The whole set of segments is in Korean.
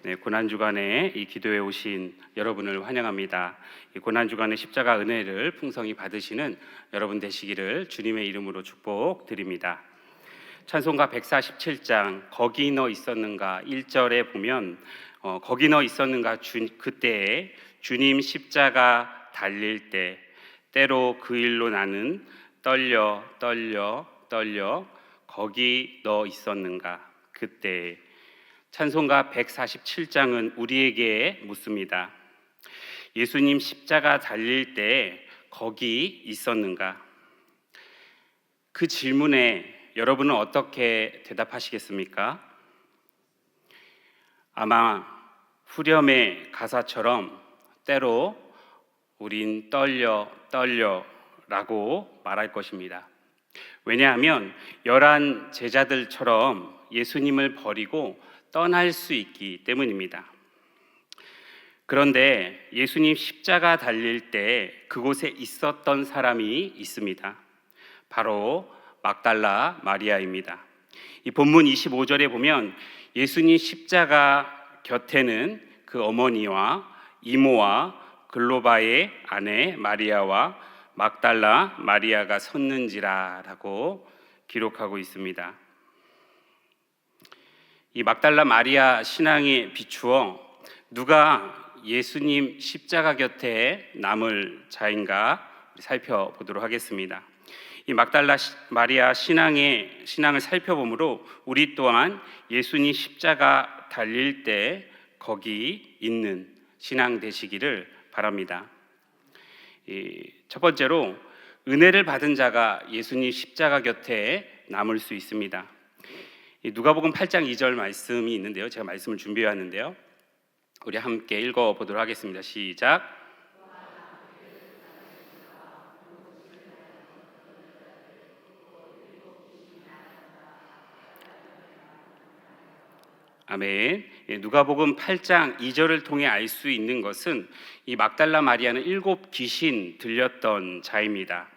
네, 고난주간에 이 기도에 오신 여러분을 환영합니다. 이 고난주간의 십자가 은혜를 풍성히 받으시는 여러분 되시기를 주님의 이름으로 축복드립니다. 찬송가 147장 거기 너 있었는가 1절에 보면 거기 너 있었는가 그때에 주님 십자가 달릴 때 때로 그 일로 나는 떨려 거기 너 있었는가 그때에. 찬송가 147장은 우리에게 묻습니다. 예수님 십자가 달릴 때 거기 있었는가? 그 질문에 여러분은 어떻게 대답하시겠습니까? 아마 후렴의 가사처럼 때로 우린 떨려 라고 말할 것입니다. 왜냐하면 11 제자들처럼 예수님을 버리고 떠날 수 있기 때문입니다. 그런데 예수님 십자가 달릴 때 그곳에 있었던 사람이 있습니다. 바로 막달라 마리아입니다. 이 본문 25절에 보면 예수님 십자가 곁에는 그 어머니와 이모와 글로바의 아내 마리아와 막달라 마리아가 섰는지라 라고 기록하고 있습니다. 이 막달라 마리아 신앙에 비추어 누가 예수님 십자가 곁에 남을 자인가 살펴보도록 하겠습니다. 이 막달라 마리아 신앙을 살펴보므로 우리 또한 예수님 십자가 달릴 때 거기 있는 신앙 되시기를 바랍니다. 첫 번째로 은혜를 받은 자가 예수님 십자가 곁에 남을 수 있습니다. 누가복음 8장 2절 말씀이 있는데요. 제가 말씀을 준비해 왔는데요. 우리 함께 읽어보도록 하겠습니다. 시작. 아멘. 누가복음 8장 2절을 통해 알 수 있는 것은 이 막달라 마리아는 7 귀신 들렸던 자입니다.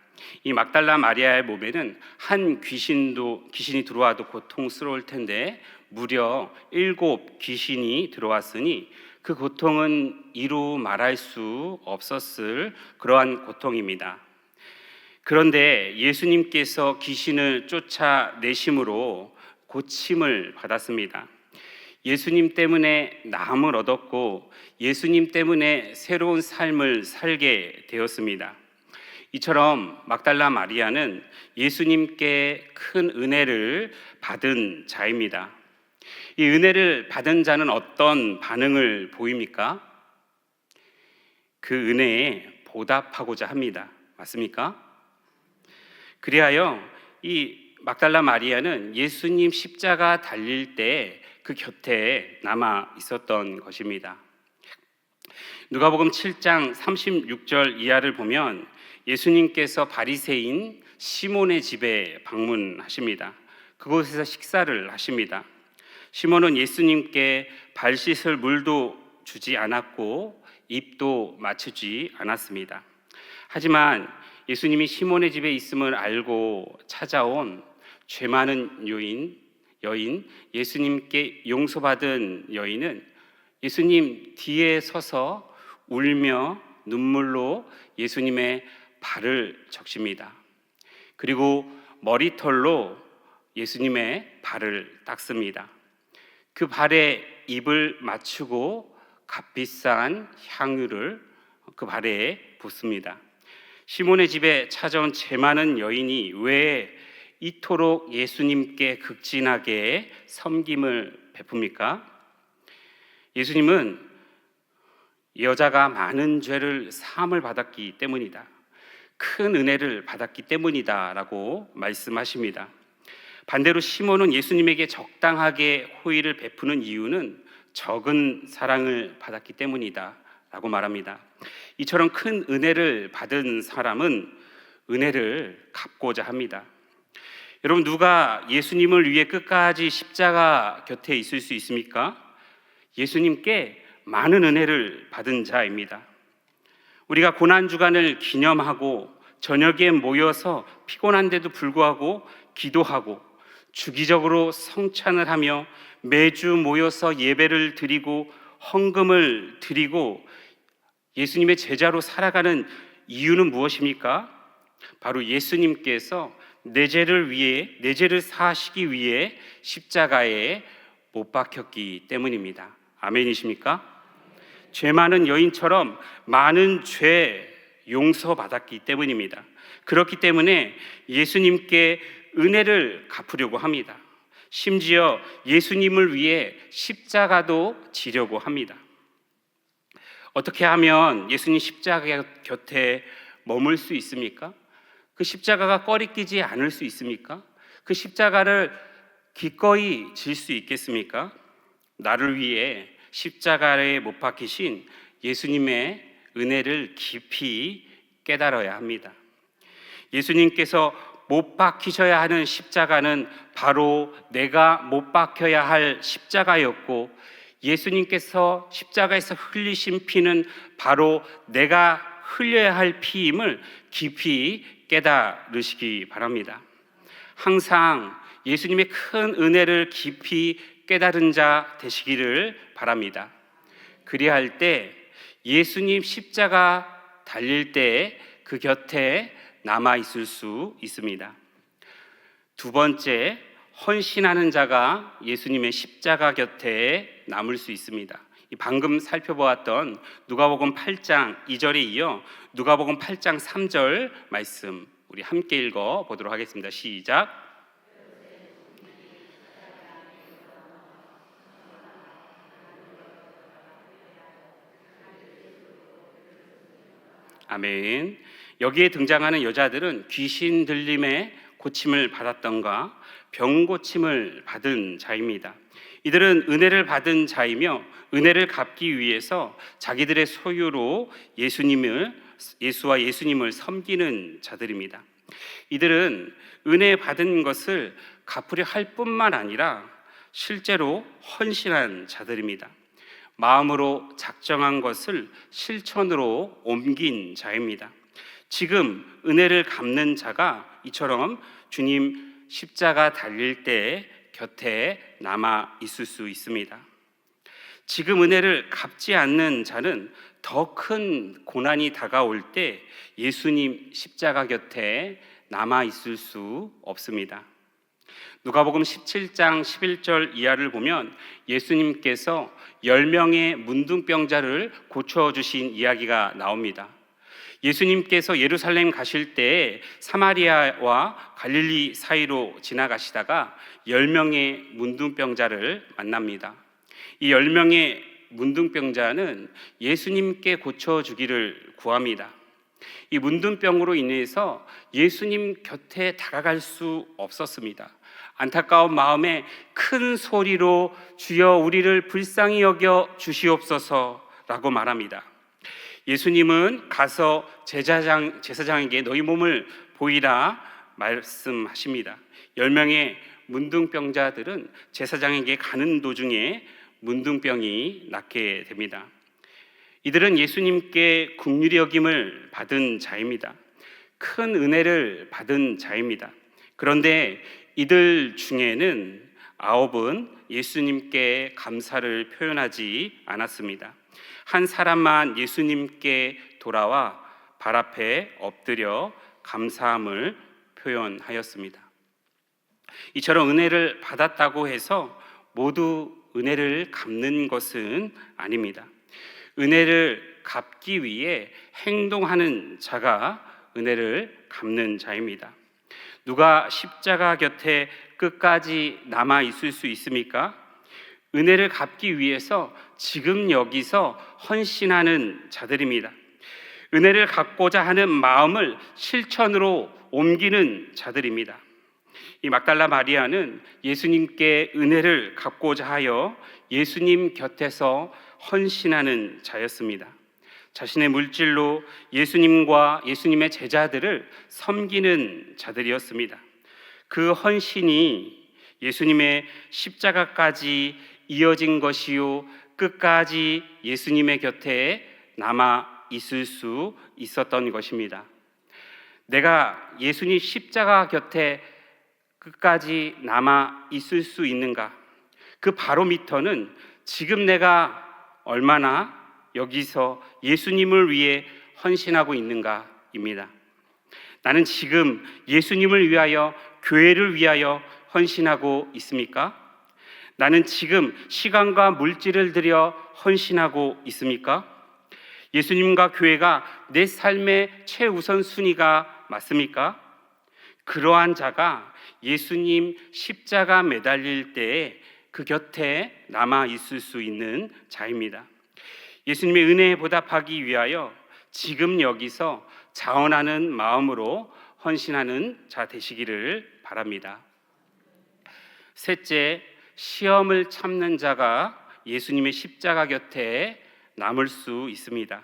이 막달라 마리아의 몸에는 한 귀신이 들어와도 고통스러울 텐데 무려 7 귀신이 들어왔으니 그 고통은 이루 말할 수 없었을 그러한 고통입니다. 그런데 예수님께서 귀신을 쫓아내심으로 고침을 받았습니다. 예수님 때문에 나음을 얻었고 예수님 때문에 새로운 삶을 살게 되었습니다. 이처럼 막달라 마리아는 예수님께 큰 은혜를 받은 자입니다. 이 은혜를 받은 자는 어떤 반응을 보입니까? 그 은혜에 보답하고자 합니다. 맞습니까? 그리하여 이 막달라 마리아는 예수님 십자가 달릴 때 그 곁에 남아 있었던 것입니다. 누가복음 7장 36절 이하를 보면 예수님께서 바리새인 시몬의 집에 방문하십니다. 그곳에서 식사를 하십니다. 시몬은 예수님께 발 씻을 물도 주지 않았고 입도 맞추지 않았습니다. 하지만 예수님이 시몬의 집에 있음을 알고 찾아온 죄 많은 여인, 예수님께 용서받은 여인은 예수님 뒤에 서서 울며 눈물로 예수님의 발을 적십니다. 그리고 머리털로 예수님의 발을 닦습니다. 그 발에 입을 맞추고 값비싼 향유를 그 발에 붓습니다. 시몬의 집에 찾아온 죄 많은 여인이 왜 이토록 예수님께 극진하게 섬김을 베풉니까? 예수님은 여자가 많은 죄를 사함을 받았기 때문이다. 큰 은혜를 받았기 때문이다 라고 말씀하십니다. 반대로 시몬은 예수님에게 적당하게 호의를 베푸는 이유는 적은 사랑을 받았기 때문이다 라고 말합니다. 이처럼 큰 은혜를 받은 사람은 은혜를 갚고자 합니다. 여러분, 누가 예수님을 위해 끝까지 십자가 곁에 있을 수 있습니까? 예수님께 많은 은혜를 받은 자입니다. 우리가 고난주간을 기념하고 저녁에 모여서 피곤한데도 불구하고 기도하고 주기적으로 성찬을 하며 매주 모여서 예배를 드리고 헌금을 드리고 예수님의 제자로 살아가는 이유는 무엇입니까? 바로 예수님께서 내 죄를 사하시기 위해 십자가에 못 박혔기 때문입니다. 아멘이십니까? 죄 많은 여인처럼 많은 죄 용서받았기 때문입니다. 그렇기 때문에 예수님께 은혜를 갚으려고 합니다. 심지어 예수님을 위해 십자가도 지려고 합니다. 어떻게 하면 예수님 십자가 곁에 머물 수 있습니까? 그 십자가가 꺼리끼지 않을 수 있습니까? 그 십자가를 기꺼이 질 수 있겠습니까? 나를 위해 십자가에 못 박히신 예수님의 은혜를 깊이 깨달아야 합니다. 예수님께서 못 박히셔야 하는 십자가는 바로 내가 못 박혀야 할 십자가였고, 예수님께서 십자가에서 흘리신 피는 바로 내가 흘려야 할 피임을 깊이 깨달으시기 바랍니다. 항상 예수님의 큰 은혜를 깊이 깨달은 자 되시기를 바랍니다. 그리할 때 예수님 십자가 달릴 때 그 곁에 남아 있을 수 있습니다. 두 번째, 헌신하는 자가 예수님의 십자가 곁에 남을 수 있습니다. 방금 살펴보았던 누가복음 8장 2절에 이어 누가복음 8장 3절 말씀 우리 함께 읽어 보도록 하겠습니다. 시작. 아멘. 여기에 등장하는 여자들은 귀신 들림에 고침을 받았던가 병 고침을 받은 자입니다. 이들은 은혜를 받은 자이며 은혜를 갚기 위해서 자기들의 소유로 예수와 예수님을 섬기는 자들입니다. 이들은 은혜 받은 것을 갚으려 할 뿐만 아니라 실제로 헌신한 자들입니다. 마음으로 작정한 것을 실천으로 옮긴 자입니다. 지금 은혜를 갚는 자가 이처럼 주님 십자가 달릴 때 곁에 남아 있을 수 있습니다. 지금 은혜를 갚지 않는 자는 더 큰 고난이 다가올 때 예수님 십자가 곁에 남아 있을 수 없습니다. 누가복음 17장 11절 이하를 보면 예수님께서 10명의 문둥병자를 고쳐주신 이야기가 나옵니다. 예수님께서 예루살렘 가실 때 사마리아와 갈릴리 사이로 지나가시다가 10명의 문둥병자를 만납니다. 이 10명의 문둥병자는 예수님께 고쳐주기를 구합니다. 이 문둥병으로 인해서 예수님 곁에 다가갈 수 없었습니다. 안타까운 마음에 큰 소리로 주여 우리를 불쌍히 여겨 주시옵소서라고 말합니다. 예수님은 가서 제사장에게 너희 몸을 보이라 말씀하십니다. 10명의 문둥병자들은 제사장에게 가는 도중에 문둥병이 낫게 됩니다. 이들은 예수님께 긍휼히 여김을 받은 자입니다. 큰 은혜를 받은 자입니다. 그런데 이들 중에는 9은 예수님께 감사를 표현하지 않았습니다. 한 사람만 예수님께 돌아와 발 앞에 엎드려 감사함을 표현하였습니다. 이처럼 은혜를 받았다고 해서 모두 은혜를 갚는 것은 아닙니다. 은혜를 갚기 위해 행동하는 자가 은혜를 갚는 자입니다. 누가 십자가 곁에 끝까지 남아 있을 수 있습니까? 은혜를 갚기 위해서 지금 여기서 헌신하는 자들입니다. 은혜를 갚고자 하는 마음을 실천으로 옮기는 자들입니다. 이 막달라 마리아는 예수님께 은혜를 갚고자 하여 예수님 곁에서 헌신하는 자였습니다. 자신의 물질로 예수님과 예수님의 제자들을 섬기는 자들이었습니다. 그 헌신이 예수님의 십자가까지 이어진 것이요 끝까지 예수님의 곁에 남아 있을 수 있었던 것입니다. 내가 예수님 십자가 곁에 끝까지 남아 있을 수 있는가? 그 바로미터는 지금 내가 얼마나 여기서 예수님을 위해 헌신하고 있는가입니다. 나는 지금 예수님을 위하여, 교회를 위하여 헌신하고 있습니까? 나는 지금 시간과 물질을 들여 헌신하고 있습니까? 예수님과 교회가 내 삶의 최우선 순위가 맞습니까? 그러한 자가 예수님 십자가 매달릴 때에 그 곁에 남아 있을 수 있는 자입니다. 예수님의 은혜에 보답하기 위하여 지금 여기서 자원하는 마음으로 헌신하는 자 되시기를 바랍니다. 셋째, 시험을 참는 자가 예수님의 십자가 곁에 남을 수 있습니다.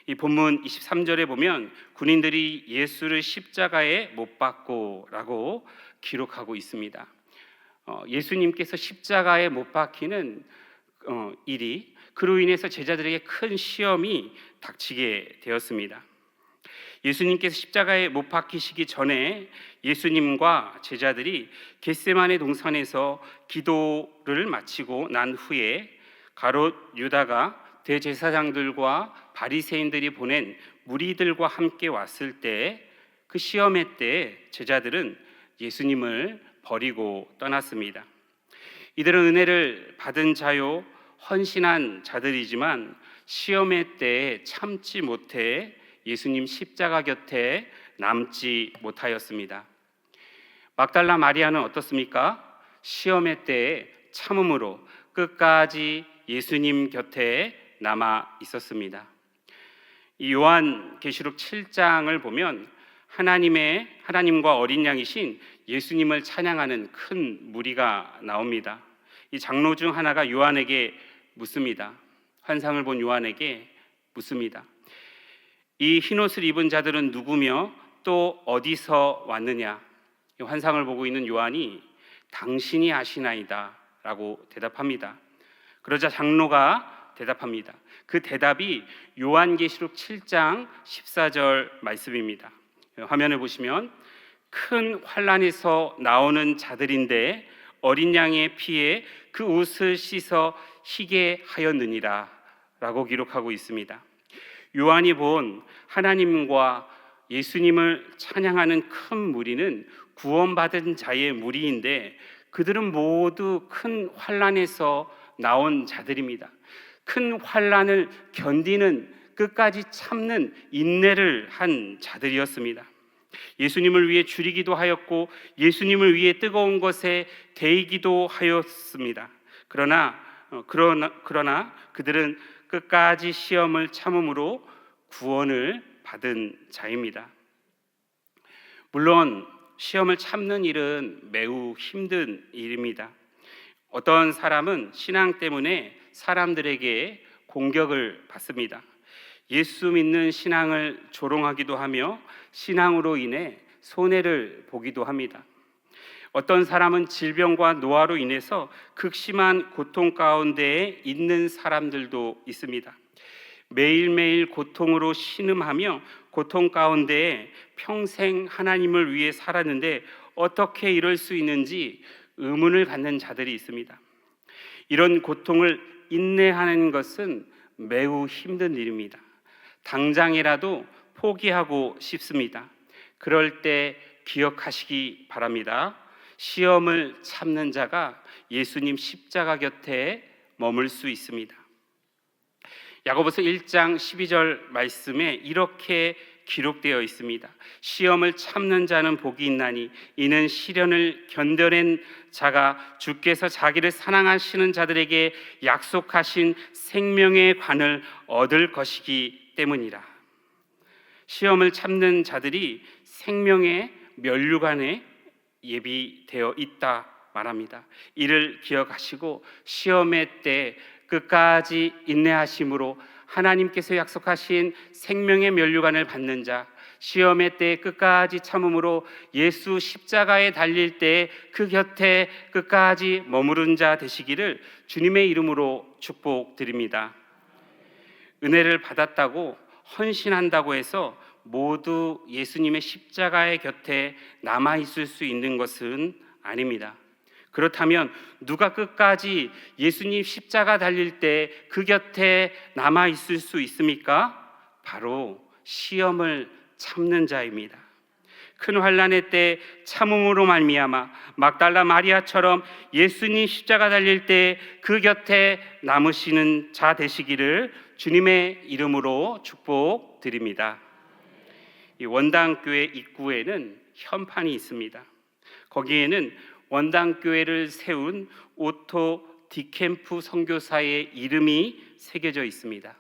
이 본문 23절에 보면 군인들이 예수를 십자가에 못 박고라고 기록하고 있습니다. 예수님께서 십자가에 못 박히는 일이, 그로 인해서 제자들에게 큰 시험이 닥치게 되었습니다. 예수님께서 십자가에 못 박히시기 전에 예수님과 제자들이 겟세마네 동산에서 기도를 마치고 난 후에 가롯 유다가 대제사장들과 바리새인들이 보낸 무리들과 함께 왔을 때, 그 시험의 때 제자들은 예수님을 버리고 떠났습니다. 이들은 은혜를 받은 자요 헌신한 자들이지만 시험의 때에 참지 못해 예수님 십자가 곁에 남지 못하였습니다. 막달라 마리아는 어떻습니까? 시험의 때에 참음으로 끝까지 예수님 곁에 남아 있었습니다. 이 요한계시록 7장을 보면 하나님과 어린 양이신 예수님을 찬양하는 큰 무리가 나옵니다. 이 장로 중 하나가 요한에게 묻습니다. 환상을 본 요한에게 묻습니다. 이 흰옷을 입은 자들은 누구며 또 어디서 왔느냐? 이 환상을 보고 있는 요한이 당신이 아시나이다 라고 대답합니다. 그러자 장로가 대답합니다. 그 대답이 요한계시록 7장 14절 말씀입니다. 화면에 보시면 큰 환난에서 나오는 자들인데 어린 양의 피에 그 옷을 씻어 희게 하였느니라 라고 기록하고 있습니다. 요한이 본 하나님과 예수님을 찬양하는 큰 무리는 구원받은 자의 무리인데 그들은 모두 큰 환난에서 나온 자들입니다. 큰 환난을 견디는, 끝까지 참는 인내를 한 자들이었습니다. 예수님을 위해 줄이기도 하였고 예수님을 위해 뜨거운 것에 데이기도 하였습니다. 그러나 그들은 끝까지 시험을 참음으로 구원을 받은 자입니다. 물론 시험을 참는 일은 매우 힘든 일입니다. 어떤 사람은 신앙 때문에 사람들에게 공격을 받습니다. 예수 믿는 신앙을 조롱하기도 하며 신앙으로 인해 손해를 보기도 합니다. 어떤 사람은 질병과 노화로 인해서 극심한 고통 가운데에 있는 사람들도 있습니다. 매일매일 고통으로 신음하며 고통 가운데에 평생 하나님을 위해 살았는데 어떻게 이럴 수 있는지 의문을 갖는 자들이 있습니다. 이런 고통을 인내하는 것은 매우 힘든 일입니다. 당장이라도 포기하고 싶습니다. 그럴 때 기억하시기 바랍니다. 시험을 참는 자가 예수님 십자가 곁에 머물 수 있습니다. 야고보서 1장 12절 말씀에 이렇게 기록되어 있습니다. 시험을 참는 자는 복이 있나니 이는 시련을 견뎌낸 자가 주께서 자기를 사랑하시는 자들에게 약속하신 생명의 관을 얻을 것이기 때문이라. 시험을 참는 자들이 생명의 면류관에 예비되어 있다 말합니다. 이를 기억하시고 시험의 때 끝까지 인내하심으로 하나님께서 약속하신 생명의 면류관을 받는 자, 시험의 때 끝까지 참음으로 예수 십자가에 달릴 때 그 곁에 끝까지 머무른 자 되시기를 주님의 이름으로 축복드립니다. 은혜를 받았다고 헌신한다고 해서 모두 예수님의 십자가의 곁에 남아 있을 수 있는 것은 아닙니다. 그렇다면 누가 끝까지 예수님 십자가 달릴 때 그 곁에 남아 있을 수 있습니까? 바로 시험을 참는 자입니다. 큰 환난의 때 참음으로 말미암아 막달라 마리아처럼 예수님 십자가 달릴 때 그 곁에 남으시는 자 되시기를 주님의 이름으로 축복드립니다. 이 원당교회 입구에는 현판이 있습니다. 거기에는 원당교회를 세운 오토 디캠프 선교사의 이름이 새겨져 있습니다.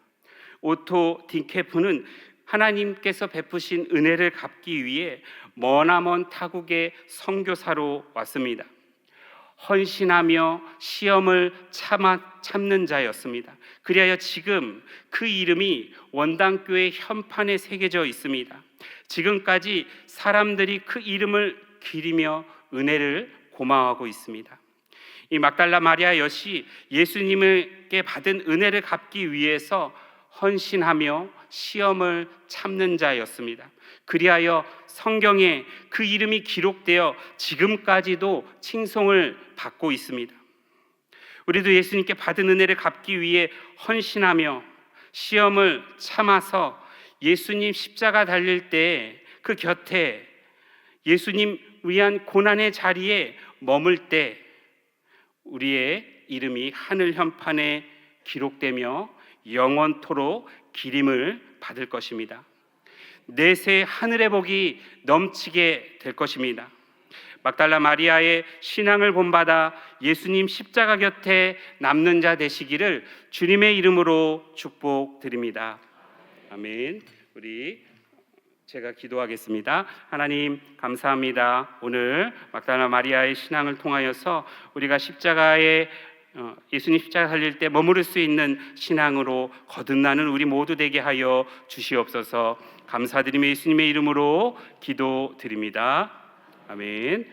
오토 디캠프는 하나님께서 베푸신 은혜를 갚기 위해 머나먼 타국의 선교사로 왔습니다. 헌신하며 시험을 참는 자였습니다. 그리하여 지금 그 이름이 원당교회 현판에 새겨져 있습니다. 지금까지 사람들이 그 이름을 기리며 은혜를 고마워하고 있습니다. 이 막달라 마리아 역시 예수님께 받은 은혜를 갚기 위해서 헌신하며 시험을 참는 자였습니다. 그리하여 성경에 그 이름이 기록되어 지금까지도 칭송을 받고 있습니다. 우리도 예수님께 받은 은혜를 갚기 위해 헌신하며 시험을 참아서 예수님 십자가 달릴 때 그 곁에 예수님 위한 고난의 자리에 머물 때 우리의 이름이 하늘 현판에 기록되며 영원토록 기림을 받을 것입니다. 내세 하늘의 복이 넘치게 될 것입니다. 막달라 마리아의 신앙을 본받아 예수님 십자가 곁에 남는 자 되시기를 주님의 이름으로 축복드립니다. 아멘. 제가 기도하겠습니다. 하나님 감사합니다. 오늘 막달라 마리아의 신앙을 통하여서 우리가 예수님 십자가 달릴 때 머무를 수 있는 신앙으로 거듭나는 우리 모두 되게 하여 주시옵소서. 감사드리며 예수님의 이름으로 기도드립니다. 아멘.